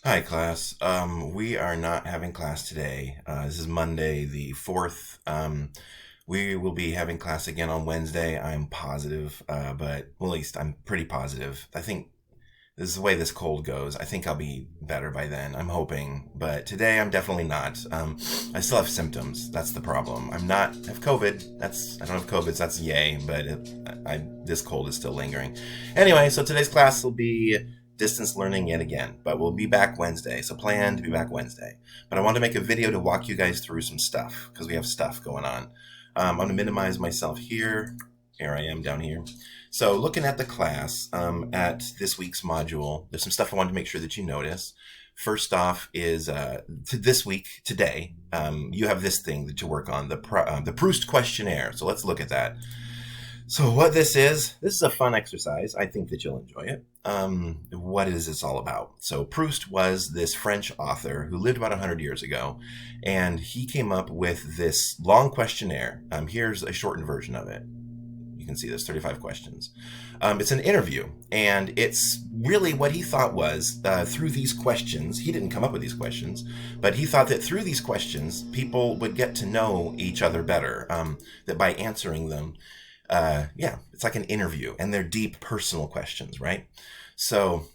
Hi, class. We are not having class today. This is Monday, the 4th. We will be having class again on Wednesday. I'm positive, but well, at least I'm pretty positive. I think this is the way this cold goes. I think I'll be better by then. I'm hoping, but today I'm definitely not. I still have symptoms. That's the problem. I have COVID. I don't have COVID. So that's yay, but this cold is still lingering. Anyway, so today's class will be distance learning yet again, but we'll be back Wednesday. So plan to be back Wednesday. But I want to make a video to walk you guys through some stuff because we have stuff going on. I'm going to minimize myself here. Here I am down here. So looking at the class, at this week's module, there's some stuff I wanted to make sure that you notice. First off is today, you have this thing that you work on, the Proust questionnaire. So let's look at that. So what this is a fun exercise. I think that you'll enjoy it. What is this all about? So Proust was this French author who lived about 100 years ago, and he came up with this long questionnaire. Here's a shortened version of it. You can see there's 35 questions. It's an interview, and it's really what he thought was through these questions, he didn't come up with these questions, but he thought that through these questions, people would get to know each other better, that by answering them, it's like an interview, and they're deep personal questions, right? So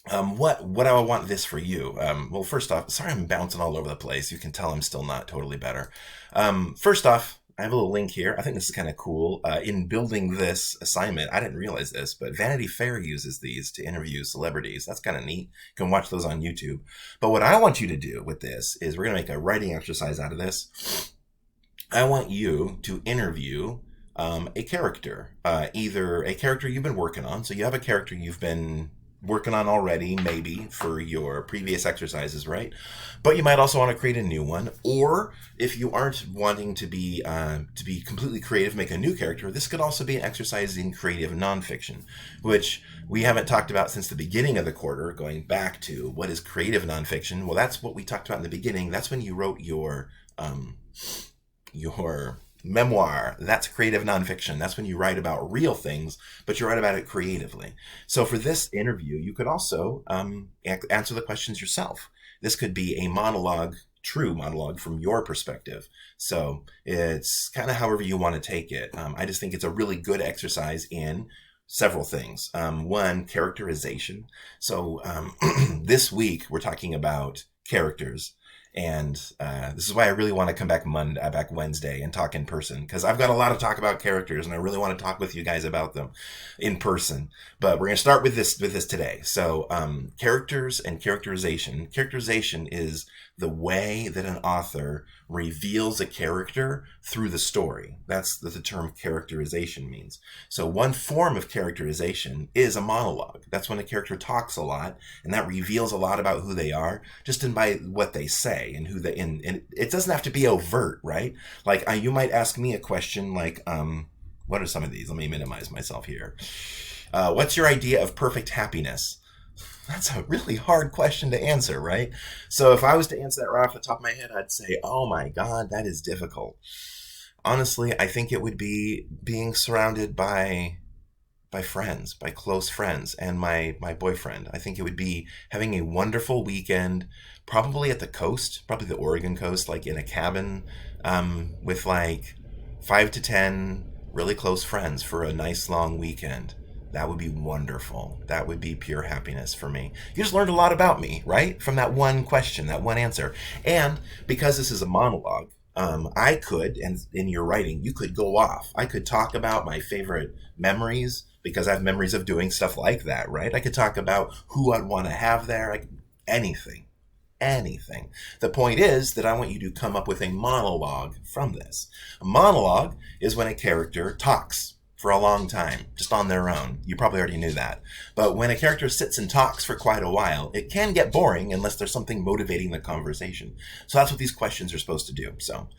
what I want this for you? Well, first off, sorry I'm bouncing all over the place. You can tell I'm still not totally better. First off, I have a little link here. I think this is kind of cool. In building this assignment, I didn't realize this, but Vanity Fair uses these to interview celebrities. That's kind of neat. You can watch those on YouTube. But what I want you to do with this is we're going to make a writing exercise out of this. I want you to interview a character, either a character you've been working on. So you have a character you've been working on already, maybe for your previous exercises, right? But you might also want to create a new one. Or if you aren't wanting to be completely creative, make a new character, this could also be an exercise in creative nonfiction, which we haven't talked about since the beginning of the quarter, going back to what is creative nonfiction. Well, that's what we talked about in the beginning. That's when you wrote your memoir. That's creative nonfiction. That's when you write about real things, but you write about it creatively. So for this interview, you could also answer the questions yourself. This could be a monologue, true monologue from your perspective. So it's kind of however you want to take it. I just think it's a really good exercise in several things. One, characterization. So this week we're talking about characters. And this is why I really want to come back back Wednesday and talk in person, because I've got a lot to talk about characters, and I really want to talk with you guys about them in person. But we're going to start with this today. So characters and characterization. Characterization is the way that an author reveals a character through the story. That's what the term characterization means. So one form of characterization is a monologue. That's when a character talks a lot, and that reveals a lot about who they are just by what they say and who they. And it doesn't have to be overt, right? Like you might ask me a question like, what are some of these? Let me minimize myself here. What's your idea of perfect happiness? That's a really hard question to answer, right? So if I was to answer that right off the top of my head, I'd say, oh my God, that is difficult. Honestly, I think it would be being surrounded by friends, by close friends, and my boyfriend. I think it would be having a wonderful weekend, probably at the coast, probably the Oregon coast, like in a cabin, with like 5 to 10 really close friends for a nice long weekend. That would be wonderful. That would be pure happiness for me. You just learned a lot about me, right? From that one question, that one answer. And because this is a monologue, I could, and in your writing, you could go off. I could talk about my favorite memories because I have memories of doing stuff like that, right? I could talk about who I'd want to have there, anything. Anything. The point is that I want you to come up with a monologue from this. A monologue is when a character talks for a long time, just on their own. You probably already knew that. But when a character sits and talks for quite a while, it can get boring unless there's something motivating the conversation. So that's what these questions are supposed to do. So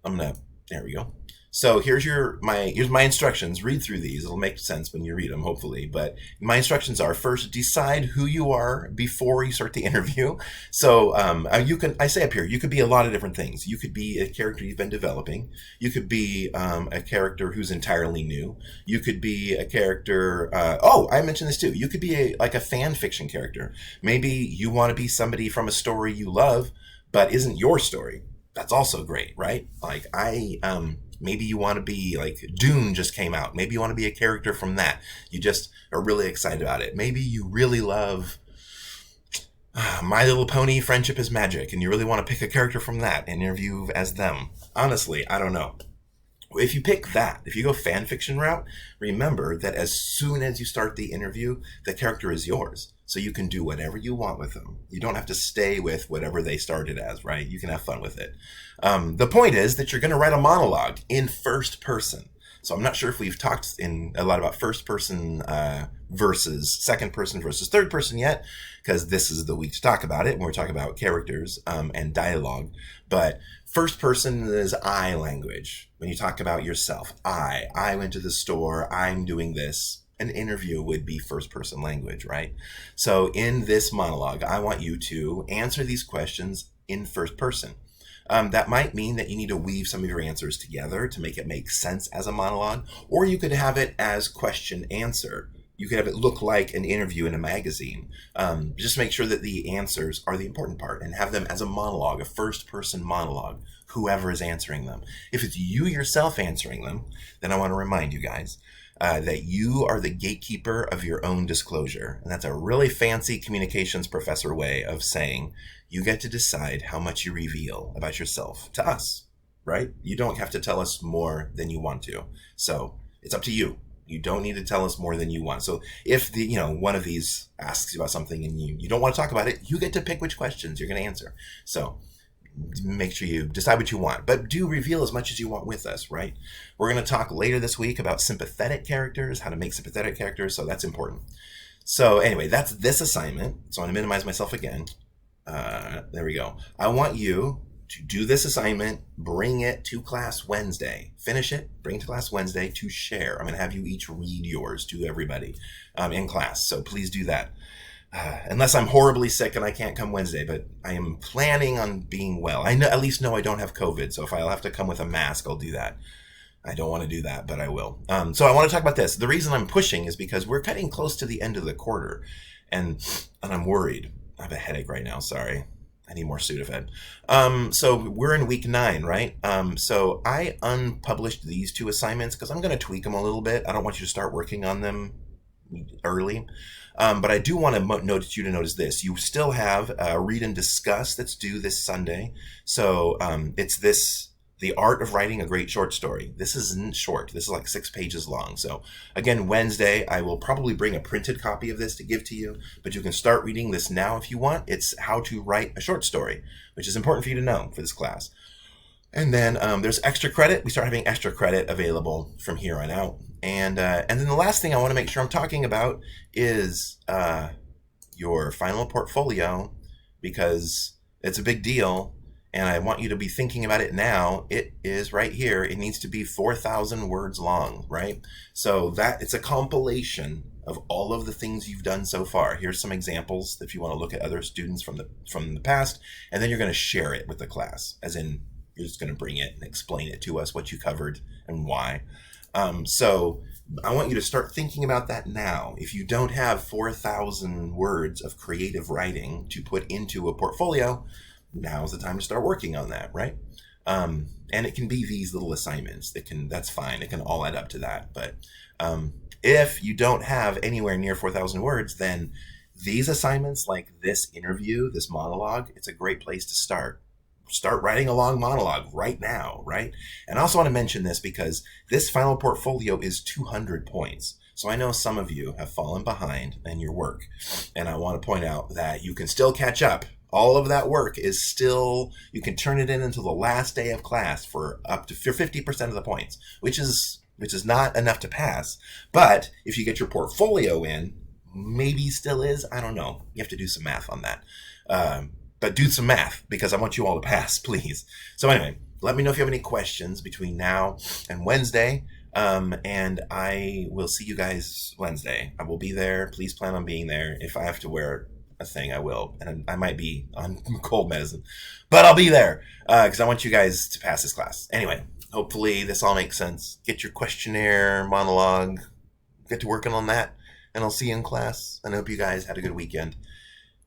there we go. So here's my instructions. Read through these. It'll make sense when you read them, hopefully. But my instructions are: first, decide who you are before you start the interview. So I say up here, you could be a lot of different things. You could be a character you've been developing. You could be a character who's entirely new. You could be a character. I mentioned this too. You could be like a fan fiction character. Maybe you want to be somebody from a story you love, but isn't your story. That's also great, right? Like maybe you want to be like Dune just came out. Maybe you want to be a character from that. You just are really excited about it. Maybe you really love My Little Pony Friendship is Magic, and you really want to pick a character from that and interview as them. Honestly, I don't know. If you pick that, if you go fan fiction route, remember that as soon as you start the interview, the character is yours. So you can do whatever you want with them. You don't have to stay with whatever they started as, right? You can have fun with it. The point is that you're going to write a monologue in first person. So I'm not sure if we've talked a lot about first person versus second person versus third person yet, because this is the week to talk about it when we're talking about characters and dialogue. But first person is I language. When you talk about yourself, I went to the store, I'm doing this. An interview would be first person language, right? So in this monologue, I want you to answer these questions in first person. That might mean that you need to weave some of your answers together to make it make sense as a monologue, or you could have it as question answer. You could have it look like an interview in a magazine. Just make sure that the answers are the important part and have them as a monologue, a first person monologue, whoever is answering them. If it's you yourself answering them, then I want to remind you guys that you are the gatekeeper of your own disclosure. And that's a really fancy communications professor way of saying you get to decide how much you reveal about yourself to us, right? You don't have to tell us more than you want to. So it's up to you. You don't need to tell us more than you want. So if one of these asks you about something and you don't want to talk about it, you get to pick which questions you're going to answer. So make sure you decide what you want, but do reveal as much as you want with us, right? We're going to talk later this week about sympathetic characters, how to make sympathetic characters. So that's important. So anyway, that's this assignment. So I'm going to minimize myself again. There we go. I want you to do this assignment, bring it to class Wednesday, finish it, bring it to class Wednesday to share. I'm going to have you each read yours to everybody in class. So please do that. Unless I'm horribly sick and I can't come Wednesday, but I am planning on being well. I at least know I don't have COVID, so if I'll have to come with a mask, I'll do that. I don't want to do that, but I will. So I want to talk about this. The reason I'm pushing is because we're getting close to the end of the quarter, and I'm worried. I have a headache right now, sorry. I need more Sudafed. So we're in week 9, right? So I unpublished these 2 assignments because I'm going to tweak them a little bit. I don't want you to start working on them early. But I do want to notice you to notice this. You still have Read and Discuss that's due this Sunday. So it's The Art of Writing a Great Short Story. This isn't short. This is like 6 pages long. So again, Wednesday, I will probably bring a printed copy of this to give to you, but you can start reading this now if you want. It's how to write a short story, which is important for you to know for this class. And then there's extra credit. We start having extra credit available from here on out. And then the last thing I want to make sure I'm talking about is your final portfolio, because it's a big deal. And I want you to be thinking about it now. It is right here. It needs to be 4,000 words long, right? So that it's a compilation of all of the things you've done so far. Here's some examples if you want to look at other students from the past, and then you're going to share it with the class, as in you're just going to bring it and explain it to us, what you covered and why. So I want you to start thinking about that now. If you don't have 4,000 words of creative writing to put into a portfolio, now's the time to start working on that, right? And it can be these little assignments. That's fine. It can all add up to that. But if you don't have anywhere near 4,000 words, then these assignments, like this interview, this monologue, it's a great place to start. Start writing a long monologue right now, right? And I also want to mention this because this final portfolio is 200 points. So I know some of you have fallen behind in your work. And I want to point out that you can still catch up. All of that work is still, you can turn it in until the last day of class for up to 50% of the points, which is not enough to pass. But if you get your portfolio in, maybe still is, I don't know. You have to do some math on that. But do some math because I want you all to pass, please. So anyway, let me know if you have any questions between now and Wednesday. And I will see you guys Wednesday. I will be there. Please plan on being there. If I have to wear a thing, I will. And I might be on cold medicine, but I'll be there because I want you guys to pass this class. Anyway, hopefully this all makes sense. Get your questionnaire, monologue, get to working on that, and I'll see you in class. And I hope you guys had a good weekend.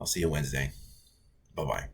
I'll see you Wednesday. Bye-bye.